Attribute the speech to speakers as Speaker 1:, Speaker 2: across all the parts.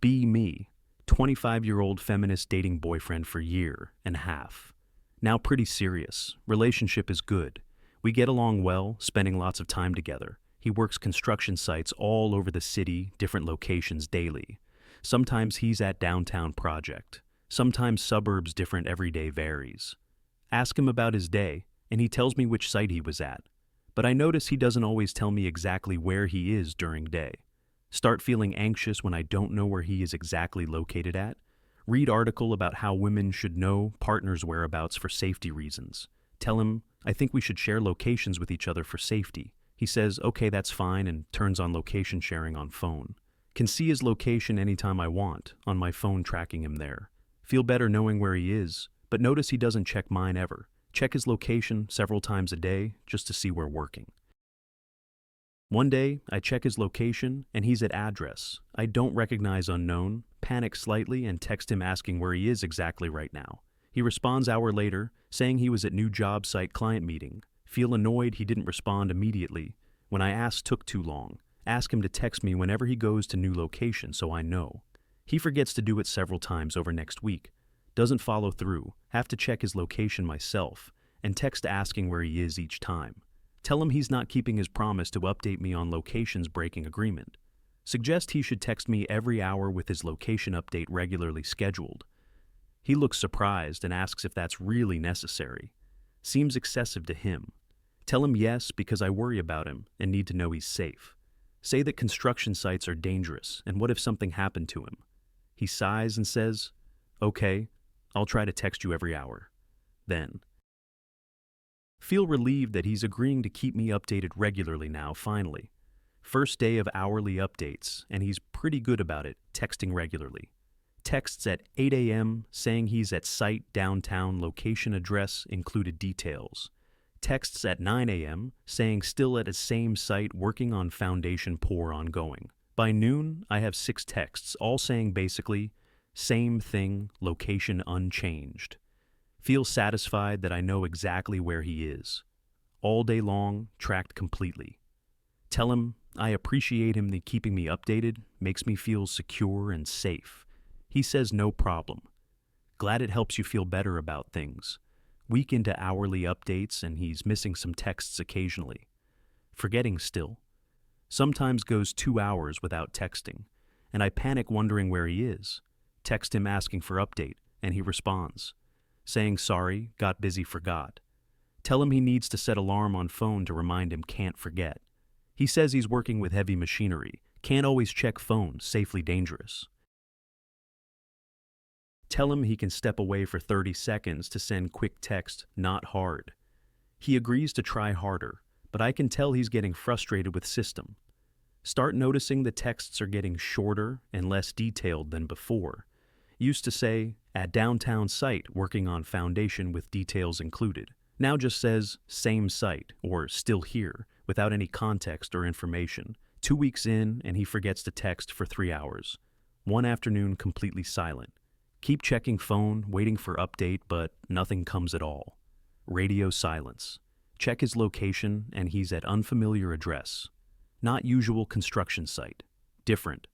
Speaker 1: Be me, 25-year-old feminist dating boyfriend for year and a half. Now pretty serious, relationship is good. We get along well, spending lots of time together. He works construction sites all over the city, different locations daily. Sometimes he's at downtown project. Sometimes suburbs different every day varies. Ask him about his day, and he tells me which site he was at. But I notice he doesn't always tell me exactly where he is during day. Start feeling anxious when I don't know where he is exactly located at. Read article about how women should know partner's whereabouts for safety reasons. Tell him, I think we should share locations with each other for safety. He says, okay, that's fine, and turns on location sharing on phone. Can see his location anytime I want, on my phone tracking him there. Feel better knowing where he is, but notice he doesn't check mine ever. Check his location several times a day just to see we're working. One day, I check his location, and he's at address. I don't recognize unknown, panic slightly, and text him asking where he is exactly right now. He responds hour later, saying he was at new job site client meeting. Feel annoyed he didn't respond immediately. When I asked took too long. Ask him to text me whenever he goes to new location so I know. He forgets to do it several times over next week. Doesn't follow through. Have to check his location myself, and text asking where he is each time. Tell him he's not keeping his promise to update me on locations breaking agreement. Suggest he should text me every hour with his location update regularly scheduled. He looks surprised and asks if that's really necessary. Seems excessive to him. Tell him yes because I worry about him and need to know he's safe. Say that construction sites are dangerous and what if something happened to him? He sighs and says, okay, I'll try to text you every hour. Then feel relieved that he's agreeing to keep me updated regularly now, finally. First day of hourly updates, and he's pretty good about it, texting regularly. Texts at 8 a.m. saying he's at site downtown, location address included details. Texts at 9 a.m. saying still at the same site working on foundation pour ongoing. By noon, I have 6 texts, all saying basically, same thing, location unchanged. Feel satisfied that I know exactly where he is. All day long, tracked completely. Tell him I appreciate him keeping me updated, makes me feel secure and safe. He says no problem. Glad it helps you feel better about things. Week into hourly updates and he's missing some texts occasionally. Forgetting still. Sometimes goes 2 hours without texting, and I panic wondering where he is. Text him asking for update, and he responds, saying sorry, got busy, forgot. Tell him he needs to set alarm on phone to remind him can't forget. He says he's working with heavy machinery, can't always check phone, safely dangerous. Tell him he can step away for 30 seconds to send quick text, not hard. He agrees to try harder, but I can tell he's getting frustrated with system. Start noticing the texts are getting shorter and less detailed than before. Used to say, at downtown site working on foundation with details included. Now just says, same site, or still here, without any context or information. 2 weeks in, and he forgets to text for 3 hours. One afternoon completely silent. Keep checking phone, waiting for update, but nothing comes at all. Radio silence. Check his location, and he's at unfamiliar address. Not usual construction site. Different.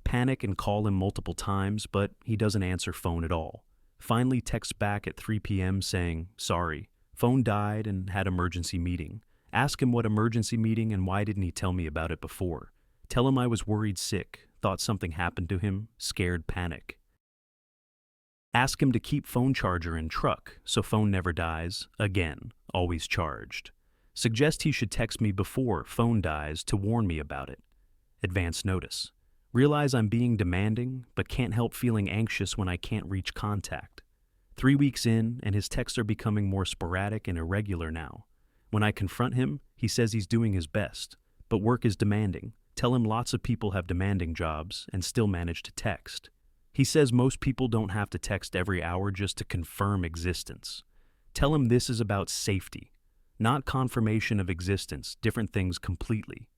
Speaker 1: Panic and call him multiple times, but he doesn't answer phone at all. Finally texts back at 3 p.m. saying, sorry, phone died and had emergency meeting. Ask him what emergency meeting and why didn't he tell me about it before. Tell him I was worried sick, thought something happened to him, scared panic. Ask him to keep phone charger in truck so phone never dies, again, always charged. Suggest he should text me before phone dies to warn me about it. Advance notice. Realize I'm being demanding, but can't help feeling anxious when I can't reach contact. 3 weeks in, and his texts are becoming more sporadic and irregular now. When I confront him, he says he's doing his best, but work is demanding. Tell him lots of people have demanding jobs and still manage to text. He says most people don't have to text every hour just to confirm existence. Tell him this is about safety, not confirmation of existence, different things completely.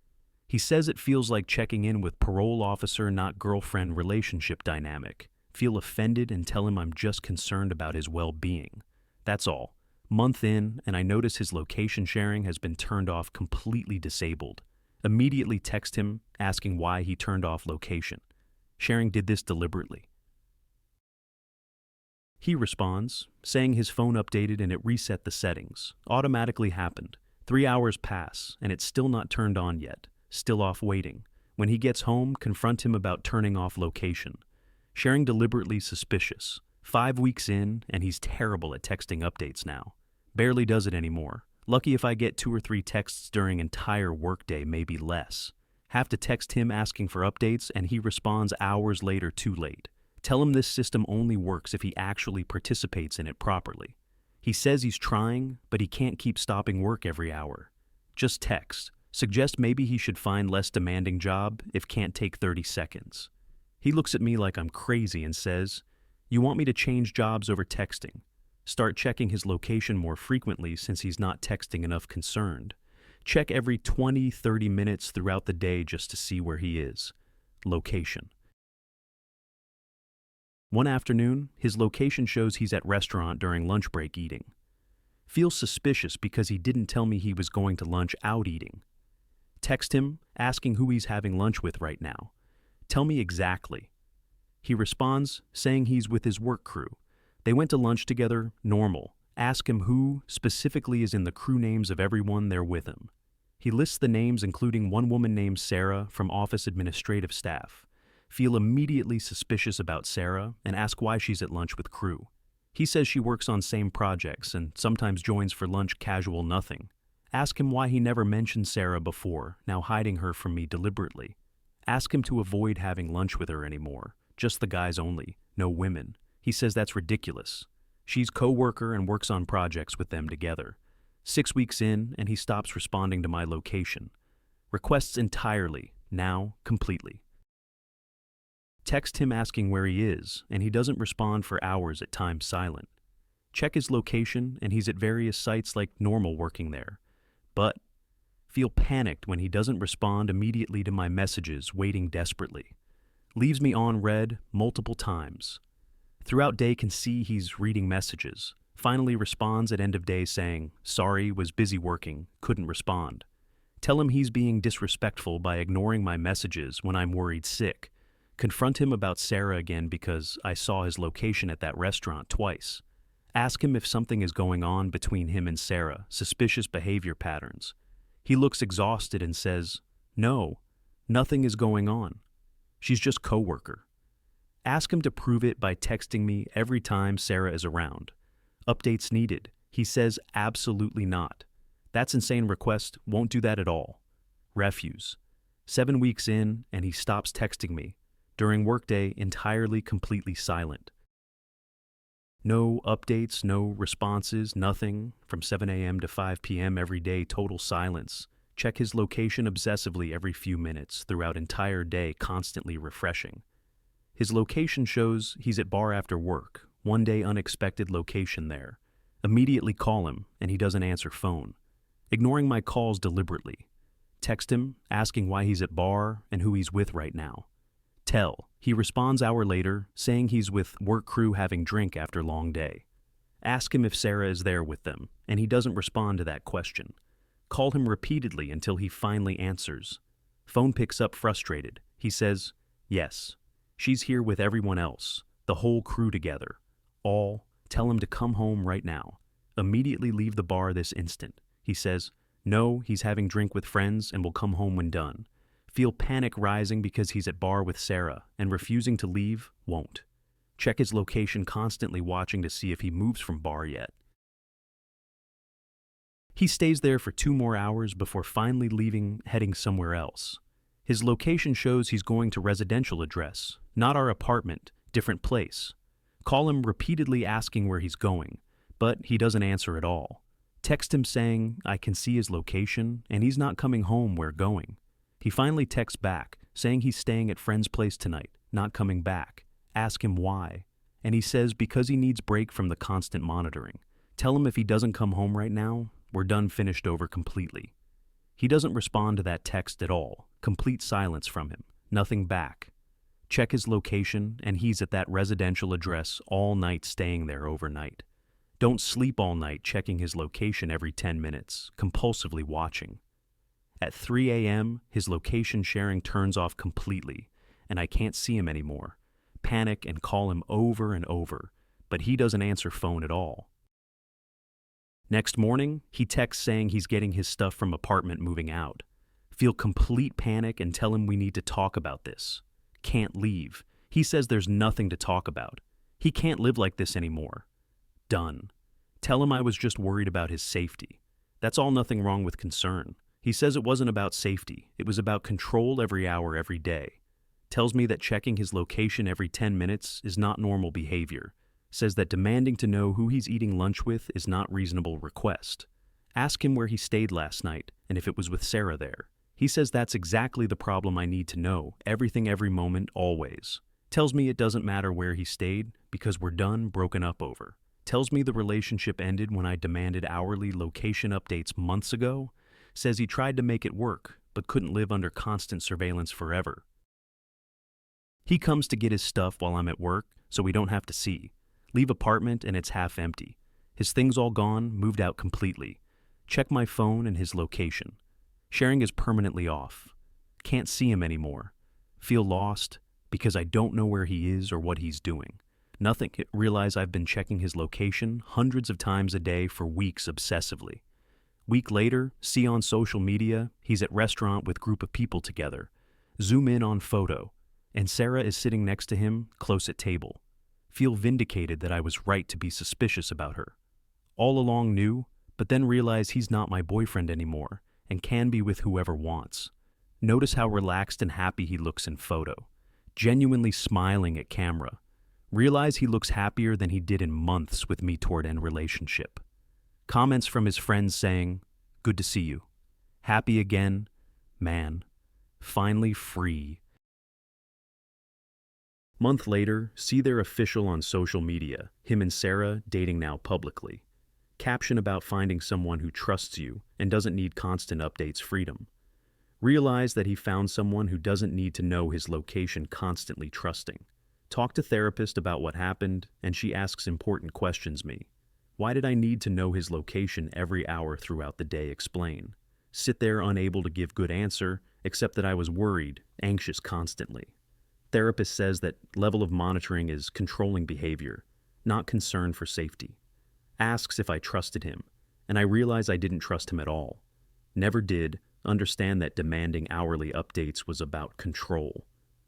Speaker 1: He says it feels like checking in with parole officer, not girlfriend relationship dynamic. Feel offended and tell him I'm just concerned about his well-being. That's all. Month in, and I notice his location sharing has been turned off, completely disabled. Immediately text him, asking why he turned off location. sharing did this deliberately. He responds, saying his phone updated and it reset the settings. Automatically happened. 3 hours pass, and it's still not turned on yet. Still off waiting. When he gets home, confront him about turning off location. Sharing deliberately suspicious. 5 weeks in, and he's terrible at texting updates now. Barely does it anymore. Lucky if I get 2 or 3 texts during entire workday, maybe less. Have to text him asking for updates, and he responds hours later too late. Tell him this system only works if he actually participates in it properly. He says he's trying, but he can't keep stopping work every hour. Just text. Suggest maybe he should find less demanding job if can't take 30 seconds. He looks at me like I'm crazy and says, "You want me to change jobs over texting? Start checking his location more frequently since he's not texting enough concerned. Check every 20-30 minutes throughout the day just to see where he is." Location. One afternoon, his location shows he's at restaurant during lunch break eating. Feels suspicious because he didn't tell me he was going to lunch out eating. Text him, asking who he's having lunch with right now. Tell me exactly. He responds, saying he's with his work crew. They went to lunch together, normal. Ask him who specifically is in the crew names of everyone there with him. He lists the names including one woman named Sarah from office administrative staff. Feel immediately suspicious about Sarah and ask why she's at lunch with crew. He says she works on same projects and sometimes joins for lunch casual nothing. Ask him why he never mentioned Sarah before, now hiding her from me deliberately. Ask him to avoid having lunch with her anymore, just the guys only, no women. He says that's ridiculous. She's coworker and works on projects with them together. 6 weeks in, and he stops responding to my location. Requests entirely, now completely. Text him asking where he is, and he doesn't respond for hours, at times silent. Check his location, and he's at various sites like normal working there. But feel panicked when he doesn't respond immediately to my messages, waiting desperately. Leaves me on read multiple times. Throughout day can see he's reading messages. Finally responds at end of day saying, "Sorry, was busy working, couldn't respond." Tell him he's being disrespectful by ignoring my messages when I'm worried sick. Confront him about Sarah again because I saw his location at that restaurant twice. Ask him if something is going on between him and Sarah, suspicious behavior patterns. He looks exhausted and says, "No, nothing is going on. She's just coworker." Ask him to prove it by texting me every time Sarah is around. Updates needed. He says absolutely not. That's insane request, won't do that at all. Refuse. 7 weeks in, and he stops texting me. During workday, entirely, completely silent. No updates, no responses, nothing. From 7 a.m. to 5 p.m. every day, total silence. Check his location obsessively every few minutes, throughout entire day, constantly refreshing. His location shows he's at bar after work. One day unexpected location there. Immediately call him, and he doesn't answer phone. Ignoring my calls deliberately. Text him, asking why he's at bar and who he's with right now. Tell. He responds hour later, saying he's with work crew having drink after long day. Ask him if Sarah is there with them, and he doesn't respond to that question. Call him repeatedly until he finally answers. Phone picks up frustrated. He says, "Yes, she's here with everyone else, the whole crew together. All, tell him to come home right now. Immediately leave the bar this instant." He says, "No, he's having drink with friends and will come home when done." Feel panic rising because he's at bar with Sarah and refusing to leave, won't. Check his location, constantly watching to see if he moves from bar yet. He stays there for 2 more hours before finally leaving, heading somewhere else. His location shows he's going to residential address, not our apartment, different place. Call him repeatedly asking where he's going, but he doesn't answer at all. Text him saying I can see his location and he's not coming home, we're going. He finally texts back, saying he's staying at friend's place tonight, not coming back. Ask him why. And he says because he needs break from the constant monitoring. Tell him if he doesn't come home right now, we're done, finished over completely. He doesn't respond to that text at all. Complete silence from him. Nothing back. Check his location, and he's at that residential address all night, staying there overnight. Don't sleep all night checking his location every 10 minutes, compulsively watching. At 3 a.m., his location sharing turns off completely, and I can't see him anymore. Panic and call him over and over, but he doesn't answer phone at all. Next morning, he texts saying he's getting his stuff from apartment moving out. Feel complete panic and tell him we need to talk about this. Can't leave. He says there's nothing to talk about. He can't live like this anymore. Done. Tell him I was just worried about his safety. That's all, nothing wrong with concern. He says it wasn't about safety. It was about control every hour, every day. Tells me that checking his location every 10 minutes is not normal behavior. Says that demanding to know who he's eating lunch with is not reasonable request. Ask him where he stayed last night and if it was with Sarah there. He says that's exactly the problem I need to know, everything, every moment, always. Tells me it doesn't matter where he stayed because we're done, broken up over. Tells me the relationship ended when I demanded hourly location updates months ago. Says he tried to make it work but couldn't live under constant surveillance forever. He comes to get his stuff while I'm at work so we don't have to see. Leave apartment and it's half empty. His things all gone, moved out completely. Check my phone and his location. Sharing is permanently off. Can't see him anymore. Feel lost because I don't know where he is or what he's doing. Nothing. Realize I've been checking his location hundreds of times a day for weeks obsessively. Week later, see on social media, he's at restaurant with group of people together. Zoom in on photo, and Sarah is sitting next to him, close at table. Feel vindicated that I was right to be suspicious about her. All along knew, but then realize he's not my boyfriend anymore and can be with whoever wants. Notice how relaxed and happy he looks in photo, genuinely smiling at camera. Realize he looks happier than he did in months with me toward end relationship. Comments from his friends saying, "Good to see you. Happy again. Man. Finally free." Month later, see their official on social media, him and Sarah dating now publicly. Caption about finding someone who trusts you and doesn't need constant updates freedom. Realize that he found someone who doesn't need to know his location constantly trusting. Talk to therapist about what happened, and she asks important questions me. Why did I need to know his location every hour throughout the day? Explain. Sit there unable to give good answer, except that I was worried, anxious constantly. Therapist says that level of monitoring is controlling behavior, not concern for safety. Asks if I trusted him, and I realize I didn't trust him at all. Never did. Understand that demanding hourly updates was about control,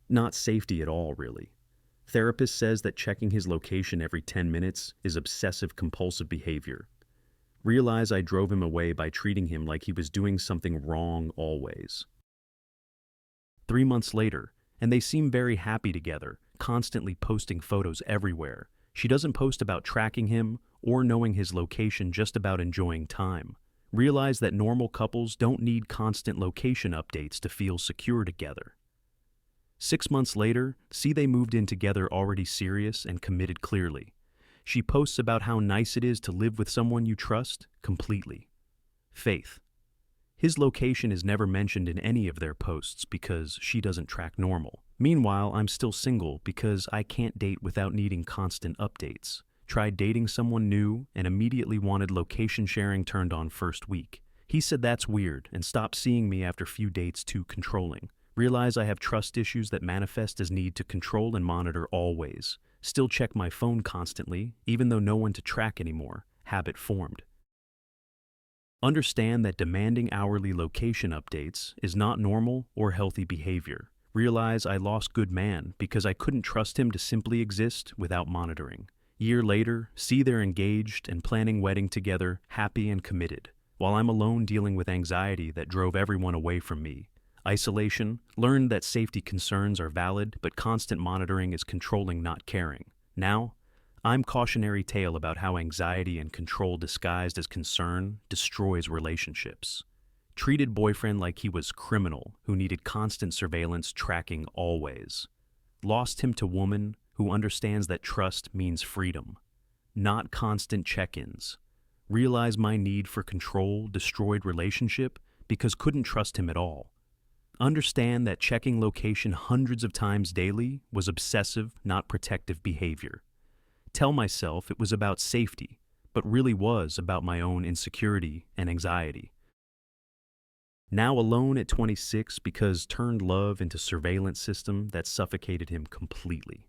Speaker 1: not safety at all, really. Therapist says that checking his location every 10 minutes is obsessive compulsive behavior. Realize I drove him away by treating him like he was doing something wrong always. 3 months later, and they seem very happy together, constantly posting photos everywhere. She doesn't post about tracking him or knowing his location, just about enjoying time. Realize that normal couples don't need constant location updates to feel secure together. 6 months later, see they moved in together, already serious and committed clearly. She posts about how nice it is to live with someone you trust completely. Faith. His location is never mentioned in any of their posts because she doesn't track normal. Meanwhile, I'm still single because I can't date without needing constant updates. Tried dating someone new and immediately wanted location sharing turned on first week. He said that's weird and stopped seeing me after few dates, too controlling. Realize I have trust issues that manifest as need to control and monitor always. Still check my phone constantly, even though no one to track anymore. Habit formed. Understand that demanding hourly location updates is not normal or healthy behavior. Realize I lost good man because I couldn't trust him to simply exist without monitoring. Year later, see they're engaged and planning wedding together, happy and committed, while I'm alone dealing with anxiety that drove everyone away from me. Isolation, learned that safety concerns are valid, but constant monitoring is controlling, not caring. Now, I'm cautionary tale about how anxiety and control disguised as concern destroys relationships. Treated boyfriend like he was criminal who needed constant surveillance tracking always. Lost him to woman who understands that trust means freedom, not constant check-ins. Realize my need for control destroyed relationship because couldn't trust him at all. Understand that checking location hundreds of times daily was obsessive, not protective behavior. Tell myself it was about safety, but really was about my own insecurity and anxiety. Now alone at 26 because turned love into surveillance system that suffocated him completely.